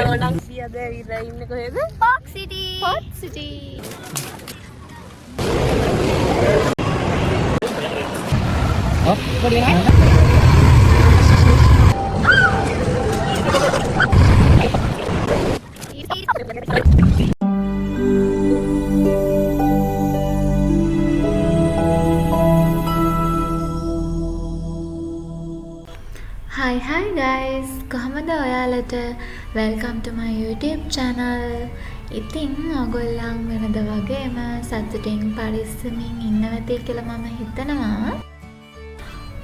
යනවනම් සියද ඉඳලා ඉන්නේ කොහෙද? Park City. Park City. Hi guys, කොහමද ඔයාලට? Welcome to my YouTube channel. ඉතින් ඔයගොල්ලන් වෙනද වගේම සතුටින් පරිස්සමින් ඉන්නවති කියලා මම හිතනවා.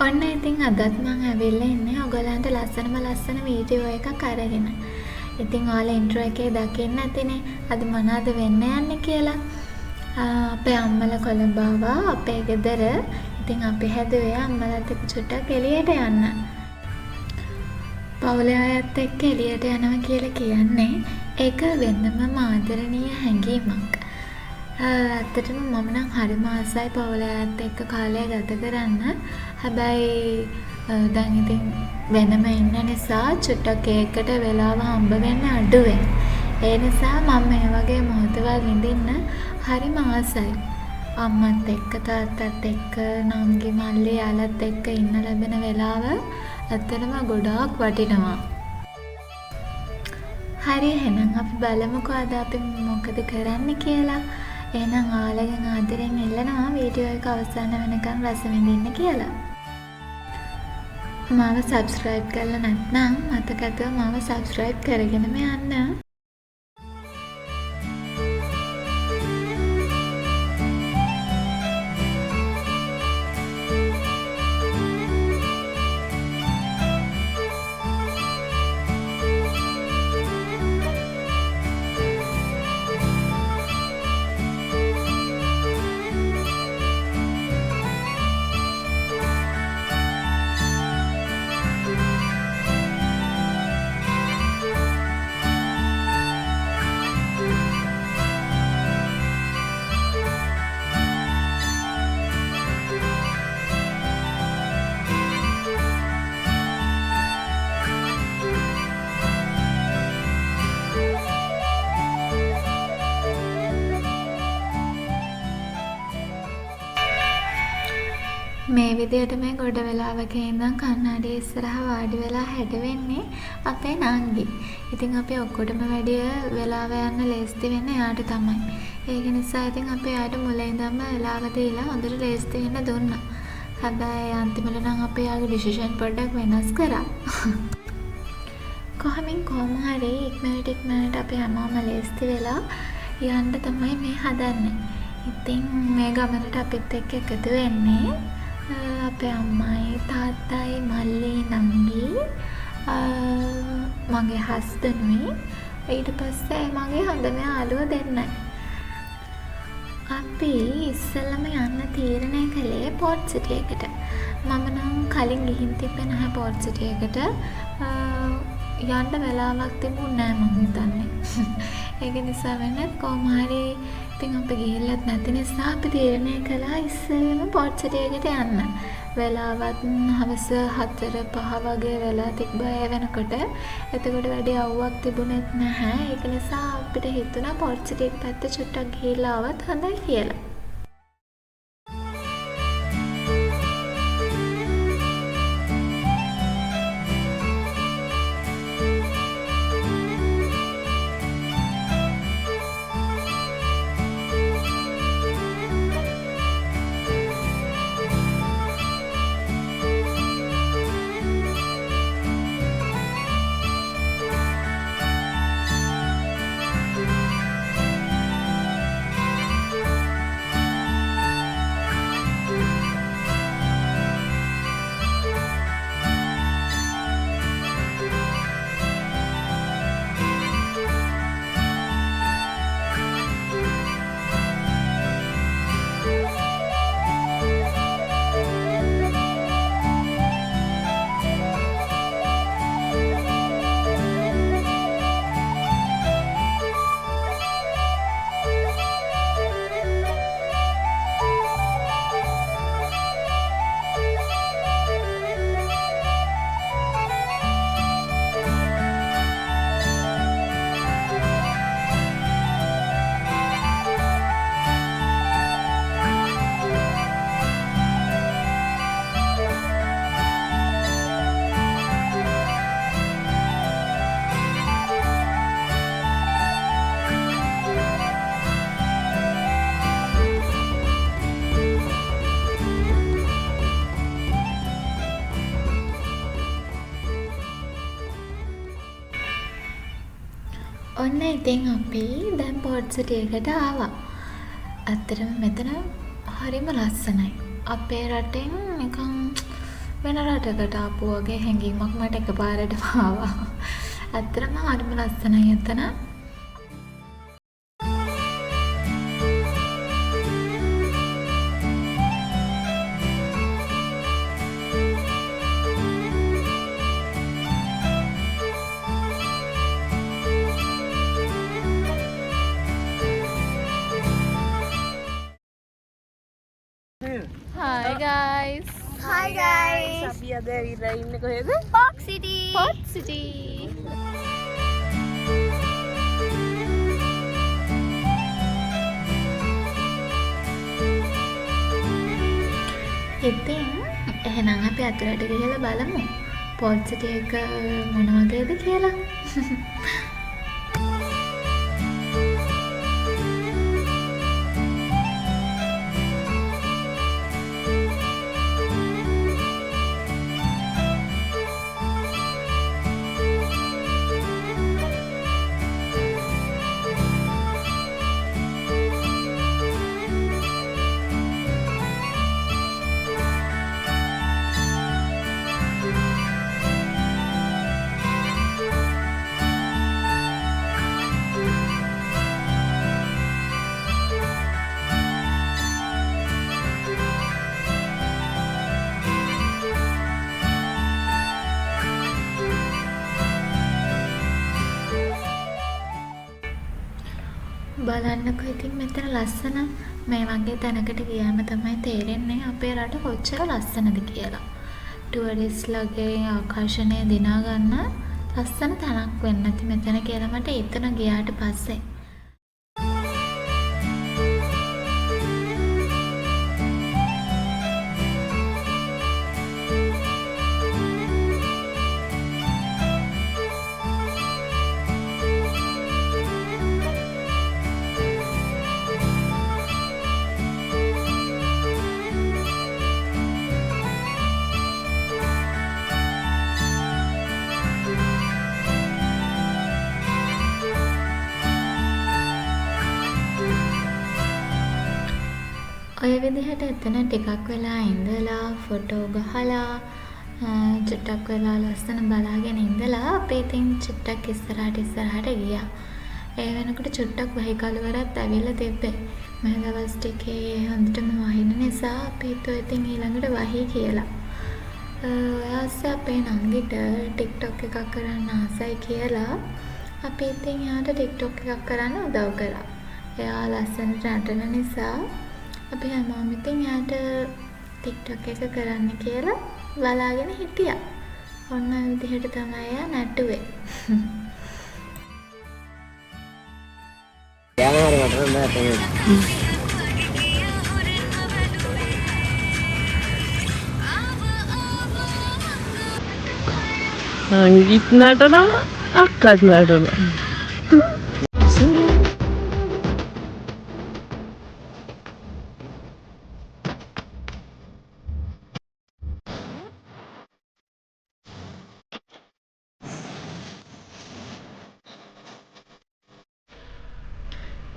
ඔන්න ඉතින් අදත් මම ඇවිල්ලා ඉන්නේ ඔයගොල්ලන්ට ලස්සන වීඩියෝ එකක් අරගෙන. ඉතින් ඔයාලා ඉන්ට්‍රෝ එකේ දකින්න ඇතිනේ අද මොනවද වෙන්න යන්නේ කියලා. අපේ අම්මලා කොළඹ ආවා අපේ ගෙදර. ඉතින් අපි හැදුවේ අම්මලාත් එක්ක චුට්ටක් එළියට යන්න. පවුලේ අයත් එක්ක එළියට යනවා කියලා කියන්නේ ඒක වෙනම ආදරණීය හැඟීමක්. ඇත්තටම මම නම් හරිම ආසයි පවුලේ අයත් එක්ක කාලය ගත කරන්න. හැබැයි දැන් ඉතින් වෙනම ඉන්න නිසා චුට්ටක් ඒකට වෙලාව හම්බ වෙන්න අඩුවේ. ඒ නිසා මම මේ වගේ මොහොතවල් විඳින්න හරිම ආසයි. අම්මත් එක්ක තාත්තත් එක්ක නංගි මල්ලි යාළුවත් එක්ක ඉන්න ලැබෙන වෙලාව ඇත්තටම ගොඩාක් වටිනවා. හරි එහෙනම් අපි බලමුකෝ අද අපි මොකද කරන්න කියලා. එහෙනම් ඔයාලගෙන් ආදරෙන් ඉල්ලනවා වීඩියෝ එක අවසන් වෙනකන් රස විඳින්න කියලා. මාව subscribe කරලා නැත්නම් මතකද මාව subscribe කරගෙනම යන්න. මේ විදියට මේ ගොඩ වෙලාවක ඉඳන් කන්නඩිය ඉස්සරහා වාඩි වෙලා හැඩ වෙන්නේ අපේ නංගි. ඉතින් අපි ඔක්කොටම වැඩිය වෙලාව යන්න ලේස්ති වෙන්නේ එයාට තමයි. ඒක නිසා ඉතින් අපි එයාට මුලින් ඉඳන්ම වෙලාව දීලා හොඳට ලේස්ති වෙන්න දුන්නා. හැබැයි අන්තිමට නම් අපි එයාගේ ඩිසිෂන් පොඩ්ඩක් වෙනස් කරා. කොහොම හරි ඉක්මනට අපි හැමෝම ලේස්ති වෙලා යන්න තමයි මේ හදන්නේ. ඉතින් මේ ගමනට අපිත් එක්ක එකතු වෙන්නේ අපේ අම්මයි තාත්තයි මල්ලි නංගි මගේ හස්බන්ඩ්ුයි ඊට පස්සේ මගේ හොඳම යාළුවා දෙන්නයි. අපි ඉස්සෙල්ලම යන්න තීරණය කළේ පෝට් සිටි එකට. මම නම් කලින් ගිහින් තිබ්බේ නැහැ පෝට් සිටි එකට. යන්න වෙලාවක් තිබුණේ නැහැ මම හිතන්නේ. ඒක නිසා වෙන්නේ කොහොම හරි ඉතින් අපි ගිහිල්ලත් නැති නිසා අපි තීරණය කළා ඉස්සෙල්ලම පෝට් සිටි එකට යන්න. වෙලාවත් හවස 4-5 වගේ වෙලා තිබ්බා ඒ වෙනකොට. එතකොට වැඩි අවුවක් තිබුණෙත් නැහැ. ඒක නිසා අපිට හිතුණා පෝට් සිටි එක පැත්ත චුට්ටක් ගිහිල්ලා ආවත් හොඳයි කියලා. ඔන්න ඉතින් අපි දැන් පෝට් සිටියකට ආවා. ඇත්තටම මෙතන හරිම ලස්සනයි. අපේ රටෙන් නිකන් වෙන රටකට ආපු වගේ හැඟීමක් මට එකපාරටම ආවා. ඇත්තටම හරිම ලස්සනයි එතන. Hi guys. Hi guys. අපි අද ඇවිල්ලා ඉන්නේ කොහෙද? Park City. Port City. ඉතින් එහෙනම් අපි අතරට ගිහලා බලමු පෝට් සිටි එක මොන වගේද කියලා. බලන්නකො ඉතින් මෙතන ලස්සන මේ වගේ තැනකට ගියාම තමයි තේරෙන්නේ අපේ රට කොච්චර ලස්සනද කියලා. ටුවරිස්ට්ලගේ ආකර්ෂණය දිනා ගන්න ලස්සන තැනක් වෙන්න ඇති මෙතන කියලා මට එතන ගියාට පස්සේ. ඔය විදිහට එතන ටිකක් වෙලා ඉඳලා ෆොටෝ ගහලා චුට්ටක් වෙලා ලස්සන බලාගෙන ඉඳලා අපි ඉතින් චුට්ටක් ඉස්සරහට ගියා. ඒ වෙනකොට චුට්ටක් වහි කලවරත් ඇවිල්ලා තිබ්බේ. මේ දවස් ටිකේ හොඳටම වහින නිසා අපි හිතුවා ඉතින් ඊළඟට වහි කියලා. ඔයාස්සේ අපේ නංගිට TikTok එකක් කරන්න ආසයි කියලා අපි ඉතින් යාට TikTok එකක් කරන්න උදව් කරා. එයා ලස්සනට නටන නිසා අපි හැමෝම ඉතින් යාට TikTok එක කරන්න කියලා බලාගෙන හිටියා. ඔන්න ඔය විදිහට තමයි එයා නටුවේ. අංගිත් නටනවා අක්කත් නටනවා.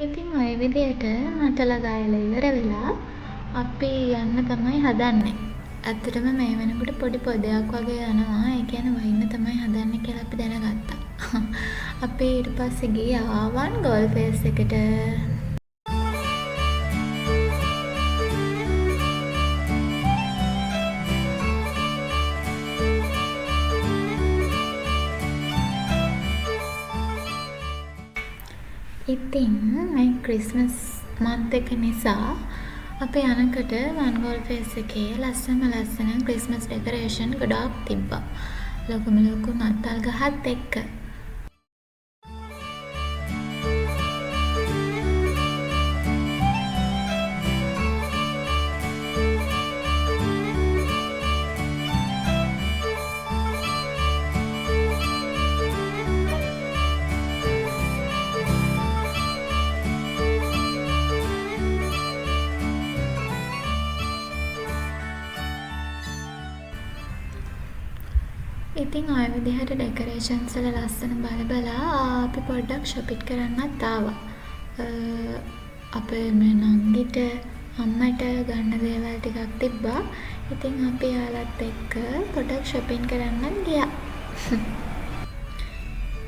ඉතින් ඔය විදිහට නටලා ගායලා ඉවර වෙලා අපි යන්න තමයි හදන්නේ. ඇත්තටම මේ වෙනකොට පොඩි පොදයක් වගේ යනවා. ඒ කියන්නේ වහින්න තමයි හදන්නේ කියලා අපි දැනගත්තා. අපි ඊට පස්සේ ගියා වන් ගෝල්ෆේස් එකට. ඉතින් මේ ක්‍රිස්මස් මන්ත් එක නිසා අපි යනකොට වන් ගෝල්ෆේස් එකේ ලස්සන ක්‍රිස්මස් ඩෙකරේෂන් ගොඩාක් තිබ්බා. ලොකුම ලොකු නත්තල් ගහත් එක්ක. ඉතින් ඔය විදිහට ඩෙකොරේෂන්ස් වල ලස්සන බලා අපි පොඩ්ඩක් shopping කරන්නත් ආවා. අපේ මේ නංගිට අම්මට ගන්න දේවල් ටිකක් තිබ්බා. ඉතින් අපි යාළුවත් එක්ක පොඩ්ඩක් shopping කරන්නත් ගියා.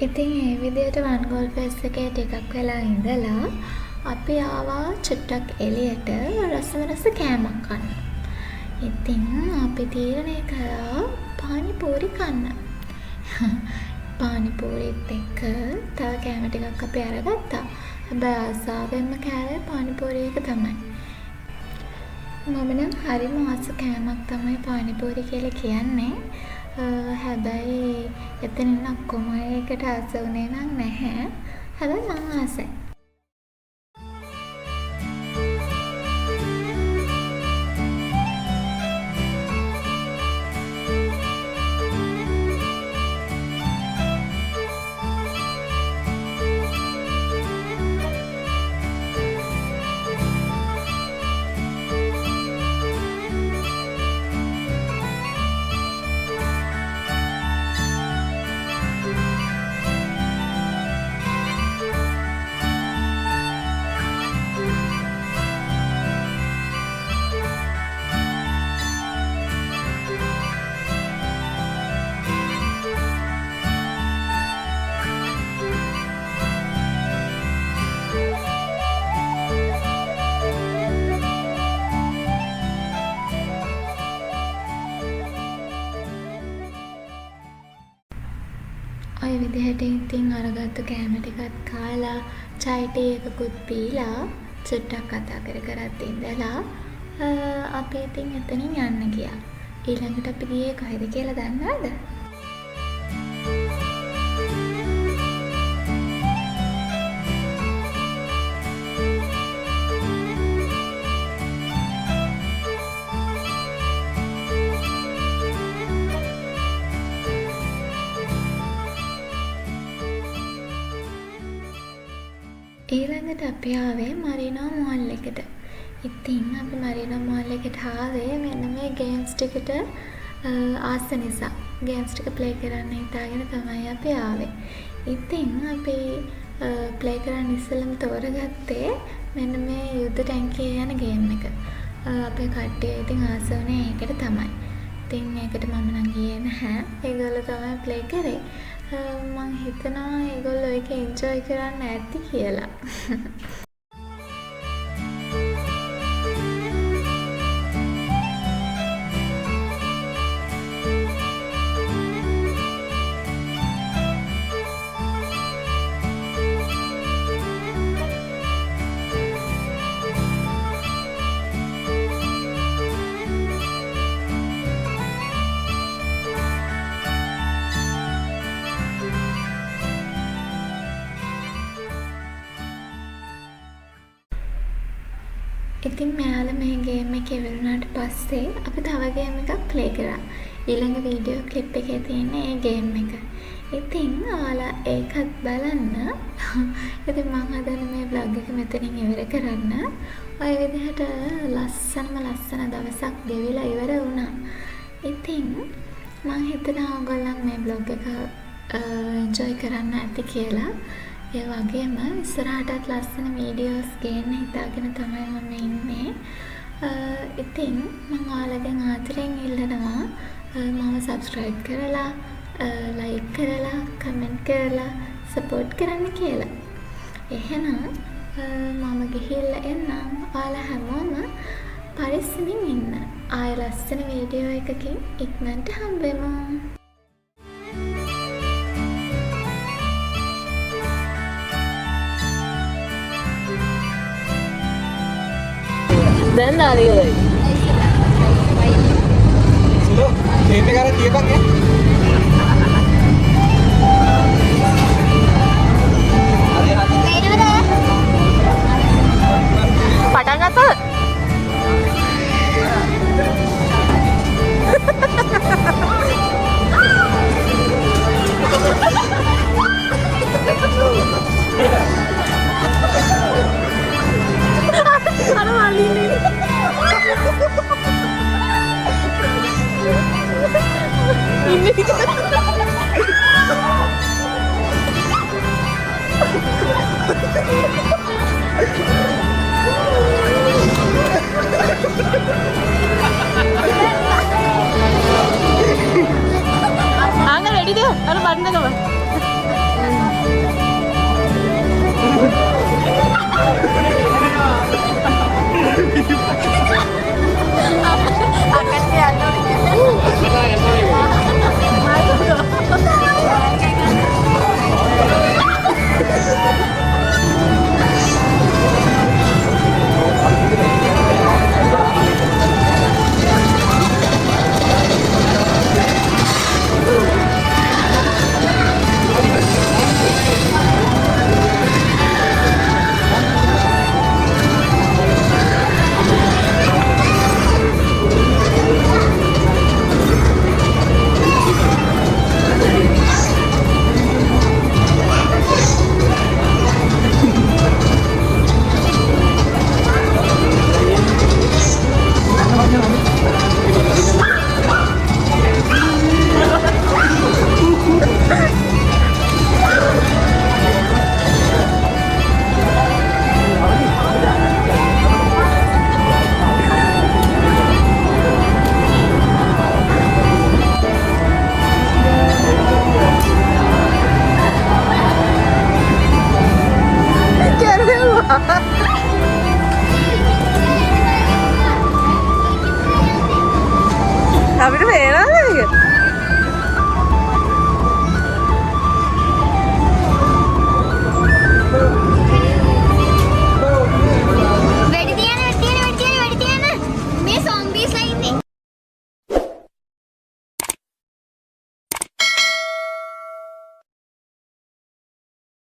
ඉතින් ඒ විදිහට වන් ගෝල්ෆෙස් එකේ ටිකක් වෙලා ඉඳලා අපි ආවා චුට්ටක් එළියට රස කෑමක් කන්න. ඉතින් අපි තීරණය කළා පානිපූරි කන්න. පානිපූරිත් එක්ක තව කෑම ටිකක් අපි අරගත්තා. හැබැයි ආසාවෙන්ම කෑවේ පානිපූරි එක තමයි. මම නම් හරිම ආස කෑමක් තමයි පානිපූරි කියලා කියන්නේ. හැබැයි එතනින් ඔක්කොම එකට ආස වුණේ නම් නැහැ. හැබැයි මං ආසයි. ඔය විදිහට ඉතින් අරගත්තු කෑම ටිකත් කාලා චයි ටී එකකුත් පීලා චුට්ටක් කතා කරත් ඉඳලා අපි ඉතින් එතනින් යන්න ගියා. ඊළඟට අපි ගියේ කොහෙද කියලා දන්නවද? ඊළඟට අපි ආවේ මරීනෝ මෝල් එකට. ඉතින් අපි මරීනෝ මෝල් එකට ආවේ මෙන්න මේ ගේම්ස් ටිකට ආස නිසා. ගේම්ස් ටික ප්ලේ කරන්න හිතාගෙන තමයි අපි ආවේ. ඉතින් අපි ප්ලේ කරන්න ඉස්සෙල්ලම තෝරගත්තේ මෙන්න මේ යුද්ධ ටැංකිය යන ගේම් එක. අපේ කට්ටිය ඉතින් ආස වුණේ ඒකට තමයි. ඉතින් ඒකට මම නම් ගියේ නැහැ. ඒගොල්ලෝ තමයි ප්ලේ කරේ. මං හිතනවා ඒගොල්ලෝ ඒක එන්ජොයි කරන්න ඇති කියලා. ඉතින් මෙයාලා මේ ගේම් එක ඉවරුණාට පස්සේ අපි තව ගේම් එකක් ප්ලේ කරා. ඊළඟ වීඩියෝ ක්ලිප් එකේ තියෙන ඒ ගේම් එක. ඉතින් ඔයාලා ඒකත් බලන්න. ඉතින් මම හදන මේ vlog එක මෙතනින් ඉවර කරන්න. ඔය විදිහට ලස්සන දවසක් ගෙවිලා ඉවර වුණා. ඉතින් මම හිතනවා ඔයගොල්ලන් මේ vlog එක එන්ජොයි කරන්න ඇති කියලා. ඒ වගේම ඉස්සරහටත් ලස්සන වීඩියෝස් ගේන්න හිතාගෙන තමයි මම ඉන්නේ. ඉතින් මම ඔයාලගෙන් ආදරෙන් ඉල්ලනවා මම subscribe කරලා, like කරලා, comment කරලා support කරන්න කියලා. එහෙනම් මම ගිහිල්ලා එන්නම්. ඔයාලා හැමෝම පරිස්සමින් ඉන්න. ආයෙ ලස්සන වීඩියෝ එකකින් ඉක්මනට හම්බෙමු. දැන් නාලියයි. Sudah, ini karena dia bang ya. පටන් ගත්තද? എന്തെങ്കിലും Akan dia